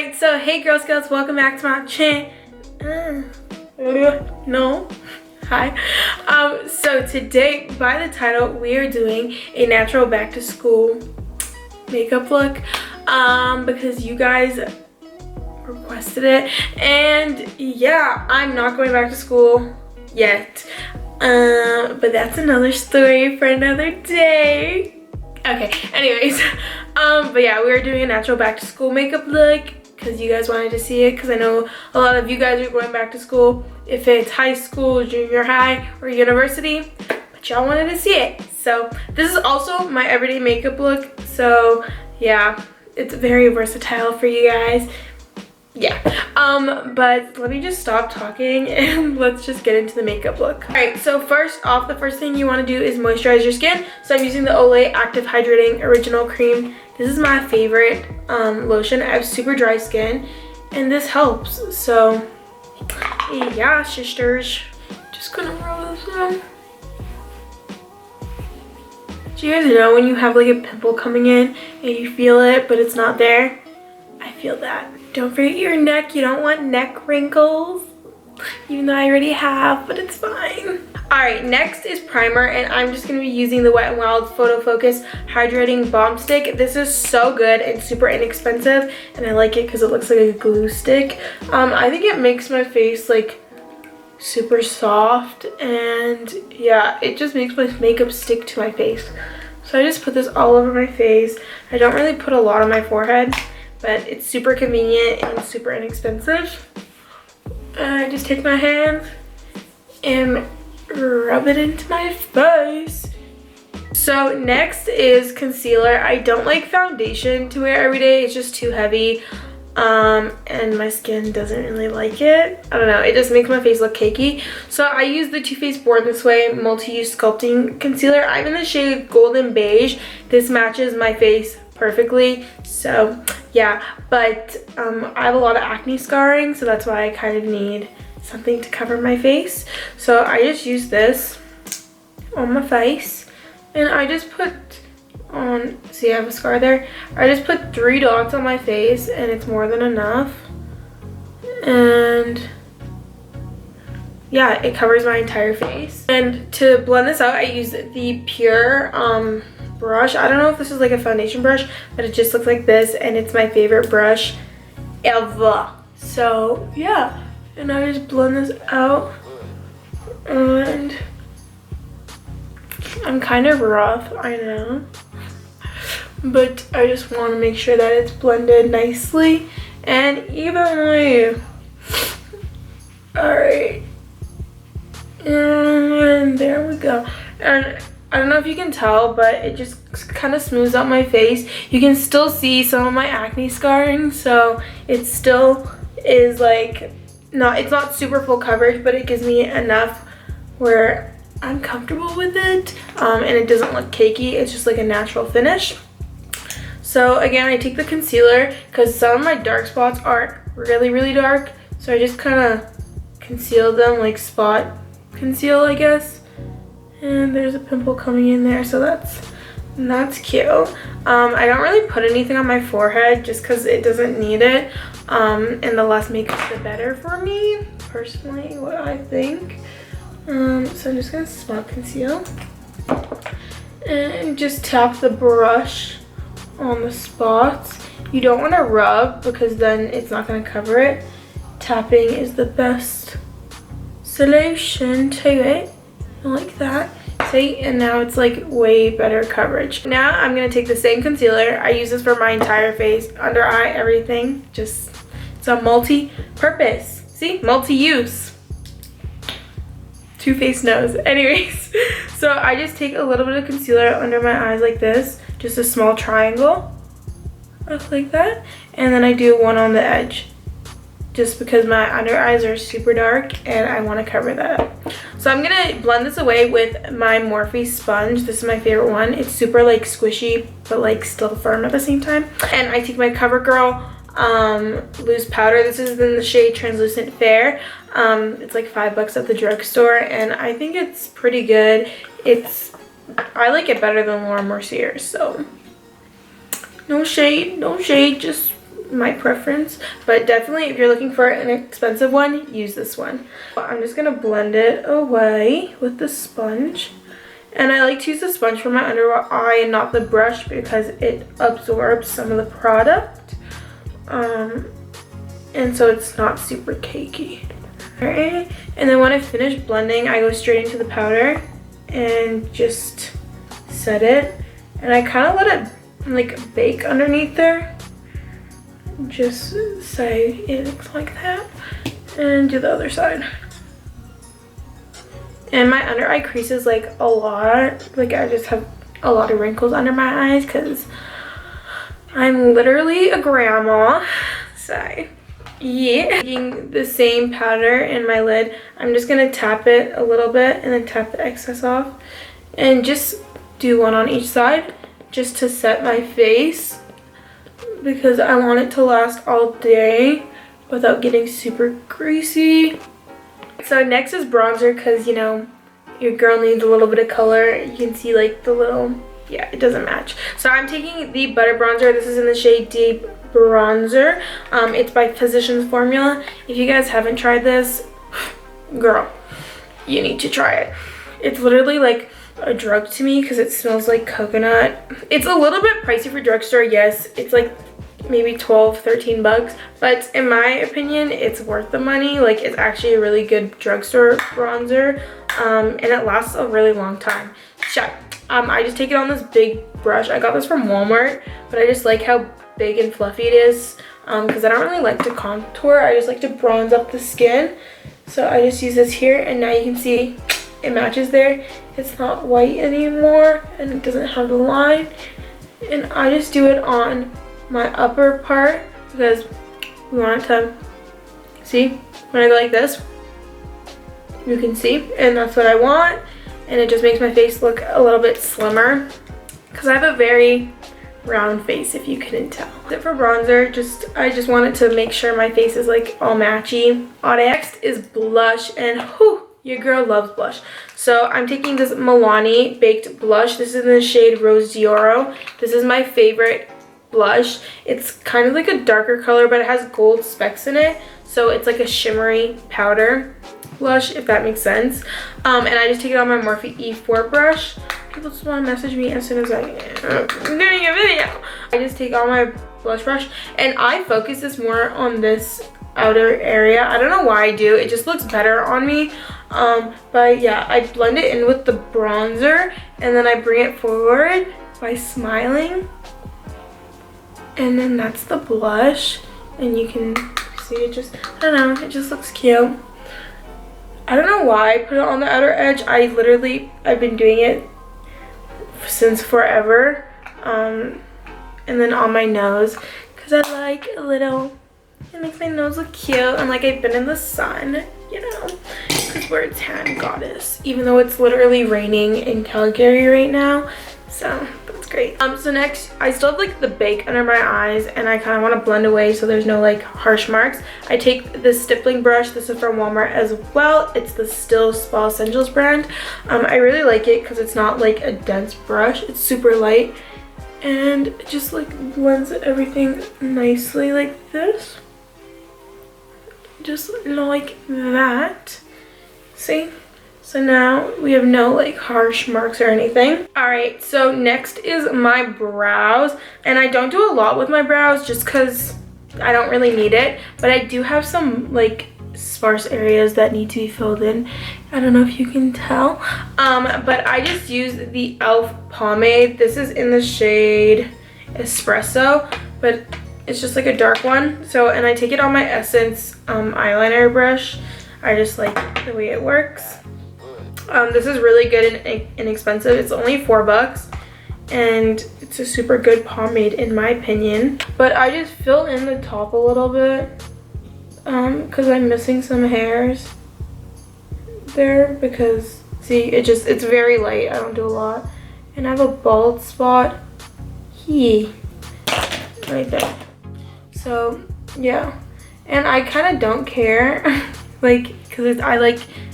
Alright, so hey Girl Scouts, welcome back to my channel. No. Hi. So today, by the title, we are doing a natural back to school makeup look because you guys requested it. And yeah, I'm not going back to school yet. But that's another story for another day. Okay, anyways, but yeah, we are doing a natural back to school makeup look because you guys wanted to see it, because I know a lot of you guys are going back to school, if it's high school, junior high, or university, but y'all wanted to see it. So this is also my everyday makeup look, so yeah, it's very versatile for you guys. Yeah, but let me just stop talking and let's just get into the makeup look. All right, so first off, the first thing you want to do is moisturize your skin. So I'm using the Olay Active Hydrating Original Cream. This is my favorite lotion. I have super dry skin and this helps. So yeah, sisters, just gonna roll this on. Do you guys know when you have like a pimple coming in and you feel it but it's not there? I feel that. Don't forget your neck. You don't want neck wrinkles, even though I already have, but it's fine. All right, next is primer, and I'm just gonna be using the Wet n Wild Photo Focus Hydrating Balm Stick. This is so good and super inexpensive, and I like it because it looks like a glue stick. I think it makes my face like super soft, and yeah, it just makes my makeup stick to my face. So I just put this all over my face. I don't really put a lot on my forehead, but it's super convenient and super inexpensive. I just take my hand and rub it into my face. So next is concealer. I don't like foundation to wear every day. It's just too heavy, and my skin doesn't really like it. I don't know, it just makes my face look cakey. So I use the Too Faced Born This Way Multi-Use Sculpting Concealer. I'm in the shade Golden Beige. This matches my face perfectly, so yeah, but I have a lot of acne scarring, so that's why I kind of need something to cover my face. So I just use this on my face, and I just put on, see I have a scar there, I just put 3 dots on my face, and it's more than enough. And yeah, it covers my entire face. And to blend this out, I use the Pure brush. I don't know if this is like a foundation brush, but it just looks like this, and it's my favorite brush ever. So yeah, and I just blend this out, and I'm kind of rough, I know, but I just want to make sure that it's blended nicely and evenly. All right, and there we go. And I don't know if you can tell, but it just kind of smooths out my face. You can still see some of my acne scarring, so it still is like, it's not super full coverage, but it gives me enough where I'm comfortable with it, and it doesn't look cakey. It's just like a natural finish. So again, I take the concealer because some of my dark spots aren't really dark, so I just kind of conceal them, like spot conceal, I guess. And there's a pimple coming in there, so that's cute. I don't really put anything on my forehead just because it doesn't need it, and the less makeup the better for me, personally, what I think. So I'm just gonna spot conceal and just tap the brush on the spots. You don't want to rub because then it's not going to cover it. Tapping is the best solution to it. Like that. See, and now it's like way better coverage. Now I'm gonna take the same concealer. I use this for my entire face, under eye, everything. Just, it's a multi-purpose. See, multi-use. Too Faced nose. Anyways, so I just take a little bit of concealer under my eyes like this, just a small triangle, like that, and then I do one on the edge, just because my under eyes are super dark and I want to cover that up. So I'm gonna blend this away with my Morphe sponge. This is my favorite one. It's super like squishy, but like still firm at the same time. And I take my CoverGirl loose powder. This is in the shade Translucent Fair. It's like $5 at the drugstore, and I think it's pretty good. I like it better than Laura Mercier's, so no shade, just my preference, but definitely if you're looking for an expensive one, use this one. I'm just gonna blend it away with the sponge. And I like to use the sponge for my under eye and not the brush because it absorbs some of the product. And so it's not super cakey. Alright, and then when I finish blending, I go straight into the powder and just set it. And I kind of let it like bake underneath there. Just say it looks like that. And do the other side. And my under eye creases like a lot. Like I just have a lot of wrinkles under my eyes because I'm literally a grandma. So yeah. Taking the same powder in my lid, I'm just gonna tap it a little bit and then tap the excess off. And just do one on each side just to set my face because I want it to last all day without getting super greasy. So next is bronzer because, you know, your girl needs a little bit of color. You can see like the little, yeah, it doesn't match. So I'm taking the Butter Bronzer. This is in the shade Deep Bronzer. It's by Physicians Formula. If you guys haven't tried this, girl, you need to try it. It's literally like a drug to me because it smells like coconut. It's a little bit pricey for drugstore, yes. It's like maybe 12-13 bucks, but in my opinion it's worth the money. Like it's actually a really good drugstore bronzer, and it lasts a really long time. So I just take it on this big brush. I got this from Walmart, but I just like how big and fluffy it is because I don't really like to contour. I just like to bronze up the skin. So I just use this here, and now you can see it matches there. It's not white anymore and it doesn't have the line, and I just do it on my upper part because we want it to, see, when I go like this, you can see, and that's what I want, and it just makes my face look a little bit slimmer because I have a very round face, if you couldn't tell. That's it for bronzer. I just wanted to make sure my face is like all matchy. Next is blush, and whew, your girl loves blush. So I'm taking this Milani Baked Blush. This is in the shade Rose d'Oro. This is my favorite blush. It's kind of like a darker color, but it has gold specks in it, so it's like a shimmery powder blush, if that makes sense. And I just take it on my Morphe E4 brush. People just want to message me as soon as I'm doing a video. I just take on my blush brush and I focus this more on this outer area. I don't know why I do, it just looks better on me. But yeah, I blend it in with the bronzer and then I bring it forward by smiling. And then that's the blush, and you can see it just, I don't know, it just looks cute. I don't know why I put it on the outer edge. I've been doing it since forever. And then on my nose, because I like a little, it makes my nose look cute and like I've been in the sun, you know, because we're a tan goddess, even though it's literally raining in Calgary right now. So that's great. So next, I still have like the bake under my eyes and I kind of want to blend away so there's no like harsh marks. I take this stippling brush. This is from Walmart as well. It's the Still Spa Essentials brand. I really like it because it's not like a dense brush. It's super light and it just like blends everything nicely like this. Just like that. See? So now we have no like harsh marks or anything. Alright, so next is my brows. And I don't do a lot with my brows just because I don't really need it. But I do have some like sparse areas that need to be filled in. I don't know if you can tell. But I just use the e.l.f. pomade. This is in the shade Espresso. But it's just like a dark one. So, and I take it on my Essence eyeliner brush. I just like the way it works. This is really good and inexpensive. It's only $4 and it's a super good pomade in my opinion. But I just fill in the top a little bit because I'm missing some hairs there because see, it's very light. I don't do a lot. And I have a bald spot here right there. So yeah, and I kind of don't care like because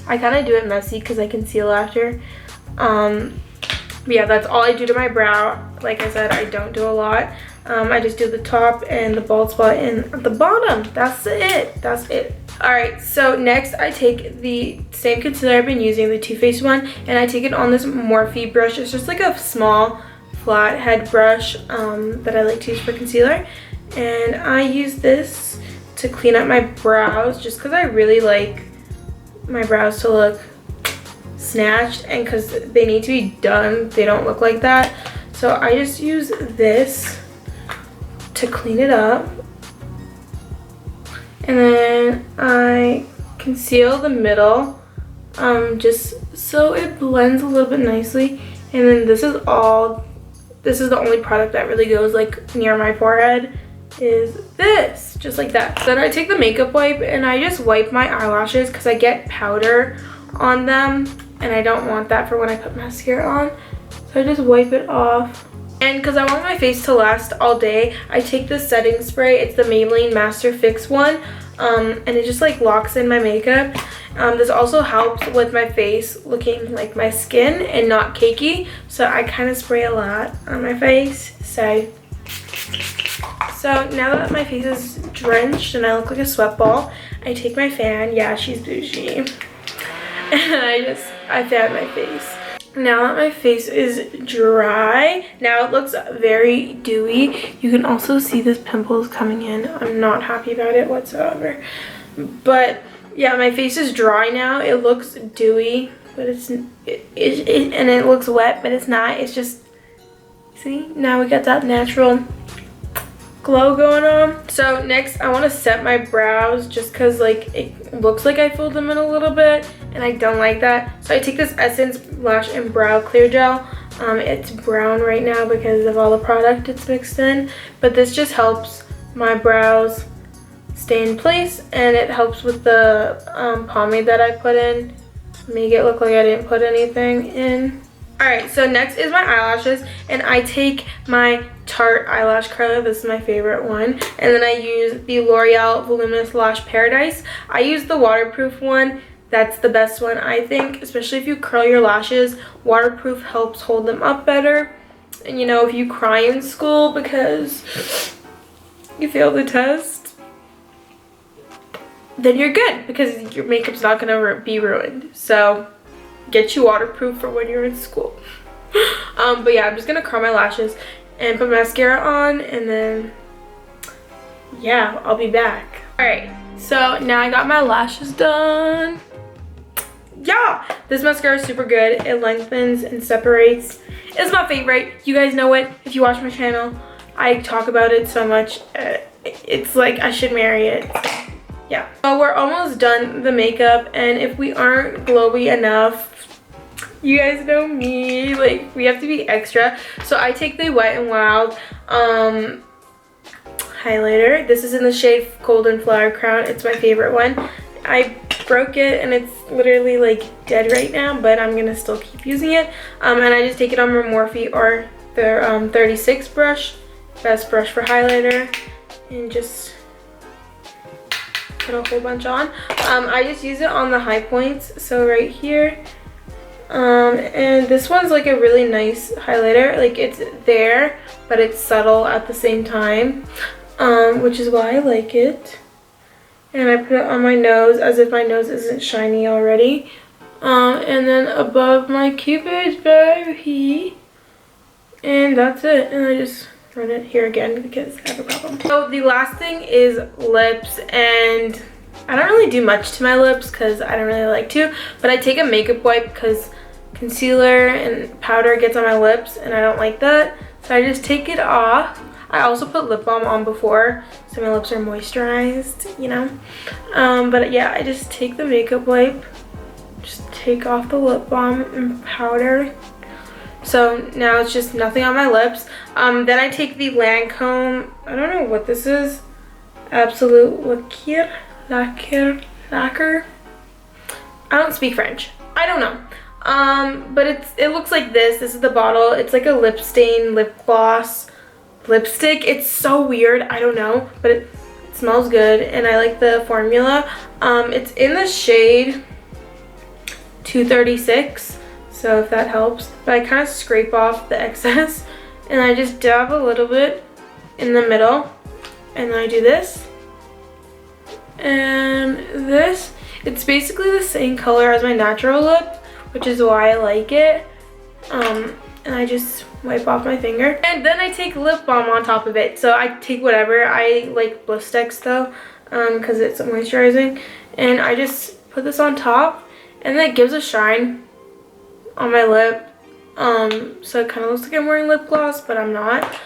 I kind of do it messy because I conceal after. But yeah, that's all I do to my brow. Like I said, I don't do a lot. I just do the top and the bald spot and the bottom. That's it. That's it. Alright, so next I take the same concealer I've been using, the Too Faced one, and I take it on this Morphe brush. It's just like a small flat head brush that I like to use for concealer. And I use this to clean up my brows just because I really like my brows to look snatched, and because they need to be done, they don't look like that. So I just use this to clean it up. And then I conceal the middle just so it blends a little bit nicely. And then this is the only product that really goes like near my forehead, is this, just like that. Then I take the makeup wipe and I just wipe my eyelashes because I get powder on them and I don't want that for when I put mascara on. So I just wipe it off. And because I want my face to last all day, I take this setting spray. It's the Maybelline Master Fix one, and it just like locks in my makeup. This also helps with my face looking like my skin and not cakey. So I kind of spray a lot on my face. So now that my face is drenched and I look like a sweat ball, I take my fan. Yeah, she's bougie. And I fan my face. Now that my face is dry, now it looks very dewy. You can also see this pimples coming in. I'm not happy about it whatsoever. But yeah, my face is dry now. It looks dewy, but and it looks wet, but it's not. It's just, see, now we got that natural glow going on. So next I want to set my brows just because like it looks like I filled them in a little bit and I don't like that. So I take this Essence Lash and Brow Clear Gel. It's brown right now because of all the product it's mixed in, but this just helps my brows stay in place, and it helps with the pomade that I put in, make it look like I didn't put anything in. Alright, so next is my eyelashes, and I take my Tarte eyelash curler. This is my favorite one. And then I use the L'Oreal Voluminous Lash Paradise. I use the waterproof one. That's the best one, I think, especially if you curl your lashes. Waterproof helps hold them up better. And you know, if you cry in school because you failed the test, then you're good because your makeup's not gonna be ruined. So get you waterproof for when you're in school. But yeah, I'm just gonna curl my lashes and put mascara on, and then yeah, I'll be back. Alright, so now I got my lashes done. Yeah, this mascara is super good. It lengthens and separates. It's my favorite. You guys know it if you watch my channel. I talk about it so much. It's like I should marry it. Yeah. So we're almost done the makeup, and if we aren't glowy enough, you guys know me, like we have to be extra. So I take the Wet n Wild highlighter. This is in the shade Golden Flower Crown. It's my favorite one. I broke it and it's literally like dead right now, but I'm gonna still keep using it. And I just take it on my Morphe or their 36 brush, best brush for highlighter, and just put a whole bunch on. I just use it on the high points, so right here. And this one's like a really nice highlighter. Like it's there, but it's subtle at the same time, which is why I like it. And I put it on my nose as if my nose isn't shiny already. And then above my cupid's bow here. And that's it. And I just run it here again because I have a problem. So the last thing is lips, and I don't really do much to my lips because I don't really like to, but I take a makeup wipe because concealer and powder gets on my lips and I don't like that. So I just take it off. I also put lip balm on before so my lips are moisturized, you know. But yeah, I just take the makeup wipe, just take off the lip balm and powder. So now it's just nothing on my lips. Then I take the Lancome, I don't know what this is, Absolute Lacquer. I don't speak French. I don't know. But it looks like this. This is the bottle. It's like a lip stain lip gloss lipstick. It's so weird. I don't know, but it smells good and I like the formula. It's in the shade 236, so if that helps. But I kind of scrape off the excess and I just dab a little bit in the middle. And then I do this. And this, it's basically the same color as my natural look, which is why I like it. And I just wipe off my finger. And then I take lip balm on top of it. So I take whatever. I like Blistex though, because it's moisturizing. And I just put this on top, and then it gives a shine on my lip. So it kind of looks like I'm wearing lip gloss, but I'm not.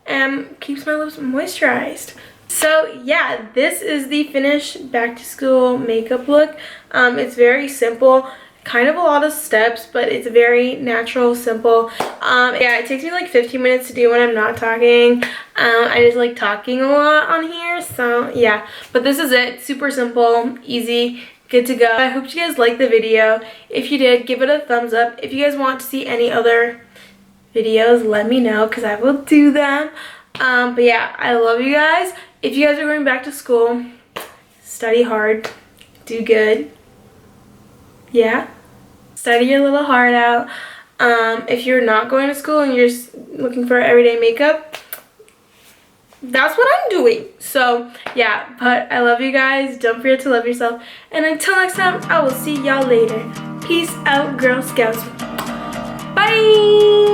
And keeps my lips moisturized. So yeah, this is the finished back to school makeup look. It's very simple. Kind of a lot of steps, but it's very natural, simple. Yeah, it takes me like 15 minutes to do when I'm not talking. I just like talking a lot on here, so yeah. But this is it. Super simple, easy, good to go. I hope you guys liked the video. If you did, give it a thumbs up. If you guys want to see any other videos, let me know, because I will do them. But yeah, I love you guys. If you guys are going back to school, study hard, do good. Yeah. Study your little heart out. If you're not going to school and you're just looking for everyday makeup, that's what I'm doing. So yeah, but I love you guys. Don't forget to love yourself. And until next time, I will see y'all later. Peace out, Girl Scouts. Bye.